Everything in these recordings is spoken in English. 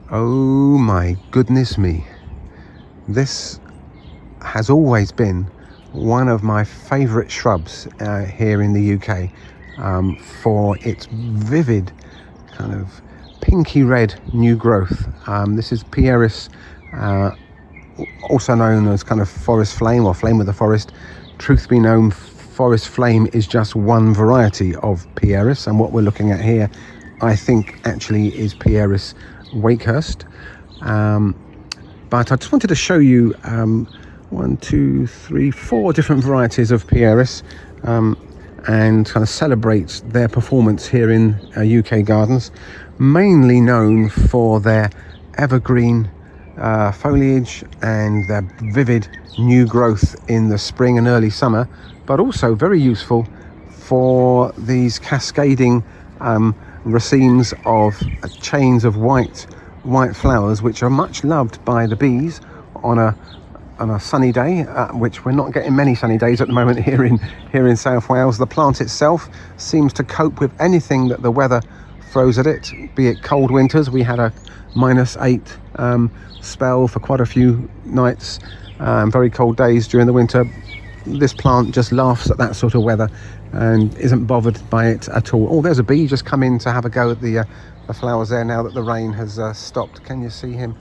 Oh my goodness me. This has always been one of my favourite shrubs here in the UK for its vivid kind of pinky red new growth. This is Pieris, also known as kind of forest flame or flame of the forest. Truth be known, forest flame is just one variety of Pieris, and what we're looking at here I think actually is Pieris Wakehurst. But I just wanted to show you 1, 2, 3, 4 different varieties of Pieris and kind of celebrate their performance here in UK gardens, mainly known for their evergreen foliage and their vivid new growth in the spring and early summer, but also very useful for these cascading racemes of chains of white flowers, which are much loved by the bees on a sunny day, which we're not getting many sunny days at the moment here in South Wales. The plant itself seems to cope with anything that the weather throws at it, be it cold winters. We had a -8 spell for quite a few nights, very cold days during the winter. This plant just laughs at that sort of weather and isn't bothered by it at all. Oh, there's a bee just come in to have a go at the flowers there now that the rain has stopped. Can you see him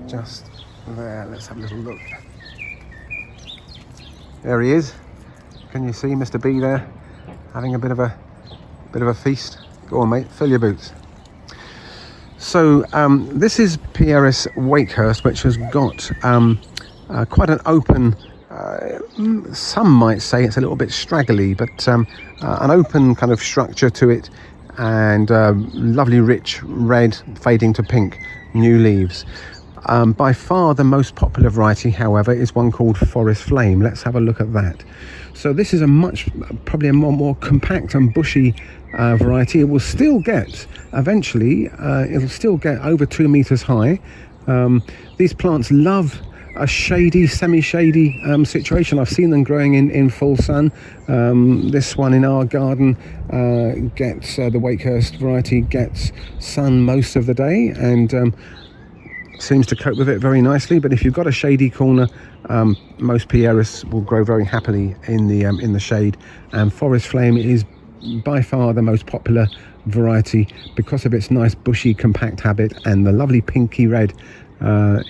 just there? Let's have a little look. There he is. Can you see Mr. Bee there having a bit of a feast? Go on, mate, fill your boots. So this is Pieris Wakehurst, which has got quite an open, some might say it's a little bit straggly, but an open kind of structure to it, and lovely rich red fading to pink new leaves. By far the most popular variety, however, is one called Forest Flame. Let's have a look at that. So this is probably a more compact and bushy variety. It will still get, eventually, it'll still get over 2 meters high. These plants love a shady, semi-shady situation. I've seen them growing in full sun. This one in our garden gets, the Wakehurst variety gets sun most of the day and seems to cope with it very nicely. But if you've got a shady corner, most Pieris will grow very happily in the shade, and Forest Flame is by far the most popular variety because of its nice bushy compact habit and the lovely pinky red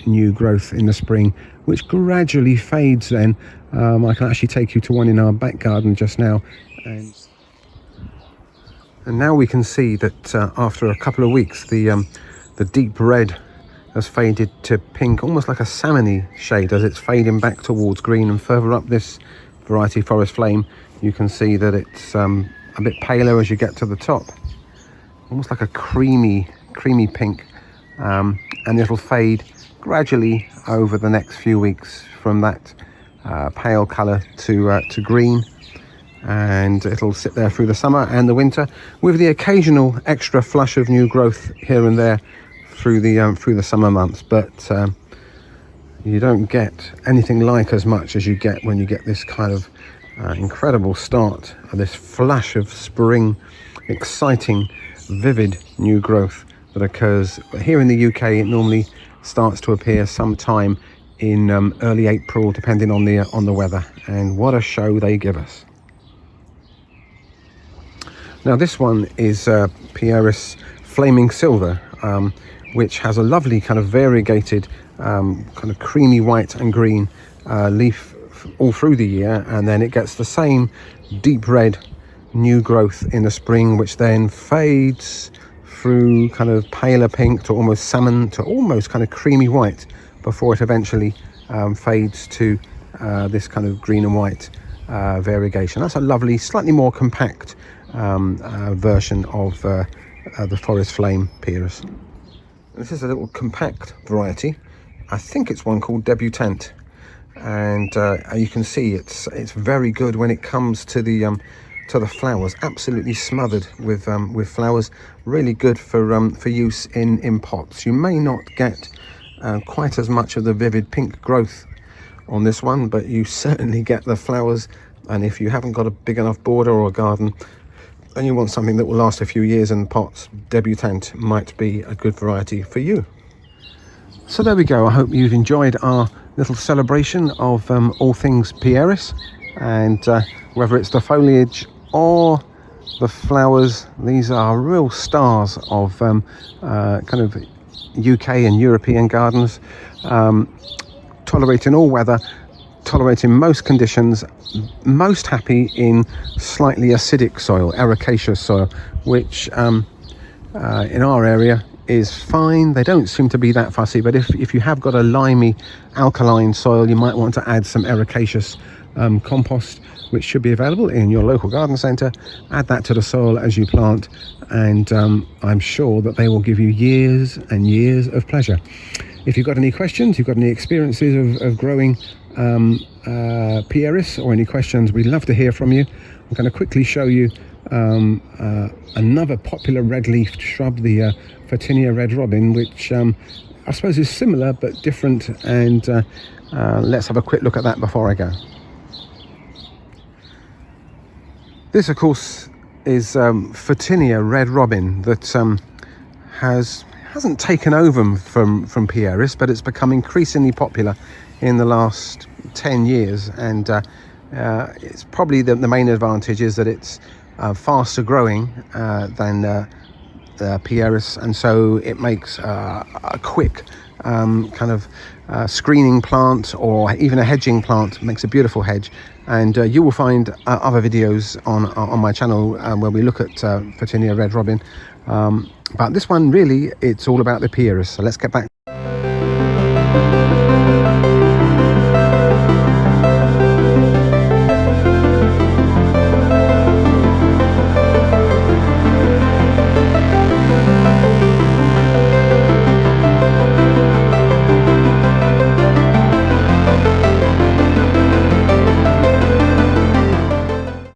new growth in the spring, which gradually fades then. I can actually take you to one in our back garden just now, and now we can see that after a couple of weeks the deep red has faded to pink, almost like a salmony shade as it's fading back towards green. And further up this variety, Forest Flame, you can see that it's a bit paler as you get to the top, almost like a creamy pink, and it'll fade gradually over the next few weeks from that pale colour to green, and it'll sit there through the summer and the winter with the occasional extra flush of new growth here and there through the summer months. But you don't get anything like as much as you get when you get this kind of incredible start, this flash of spring, exciting, vivid new growth that occurs here in the UK. It normally starts to appear sometime in early April, depending on the weather. And what a show they give us. Now this one is Pieris Flaming Silver, which has a lovely kind of variegated kind of creamy white and green leaf all through the year, and then it gets the same deep red new growth in the spring, which then fades through kind of paler pink to almost salmon to almost kind of creamy white before it eventually fades to this kind of green and white variegation. That's a lovely, slightly more compact version of the Forest Flame Pieris. This is a little compact variety. I think it's one called Debutante, and you can see it's very good when it comes to the flowers. Absolutely smothered with flowers. Really good for use in pots. You may not get quite as much of the vivid pink growth on this one, but you certainly get the flowers. And if you haven't got a big enough border or a garden and you want something that will last a few years in pots, Debutante might be a good variety for you. So there we go. I hope you've enjoyed our little celebration of all things Pieris, and whether it's the foliage or the flowers, these are real stars of kind of UK and European gardens, tolerating all weather, tolerating most conditions, most happy in slightly acidic soil, ericaceous soil, which in our area is fine. They don't seem to be that fussy, but if you have got a limey alkaline soil, you might want to add some ericaceous compost, which should be available in your local garden centre. Add that to the soil as you plant, and I'm sure that they will give you years and years of pleasure. If you've got any questions, you've got any experiences of growing Pieris, or any questions, we'd love to hear from you. I'm going to quickly show you another popular red-leafed shrub, the Photinia Red Robin, which I suppose is similar but different, and let's have a quick look at that before I go. This, of course, is Photinia Red Robin that hasn't taken over from Pieris, but it's become increasingly popular in the last 10 years, and it's probably the main advantage is that it's faster growing than Pieris, and so it makes a quick kind of screening plant, or even a hedging plant. Makes a beautiful hedge, and you will find other videos on my channel where we look at Photinia Red Robin, but this one really, it's all about the Pieris. So let's get back.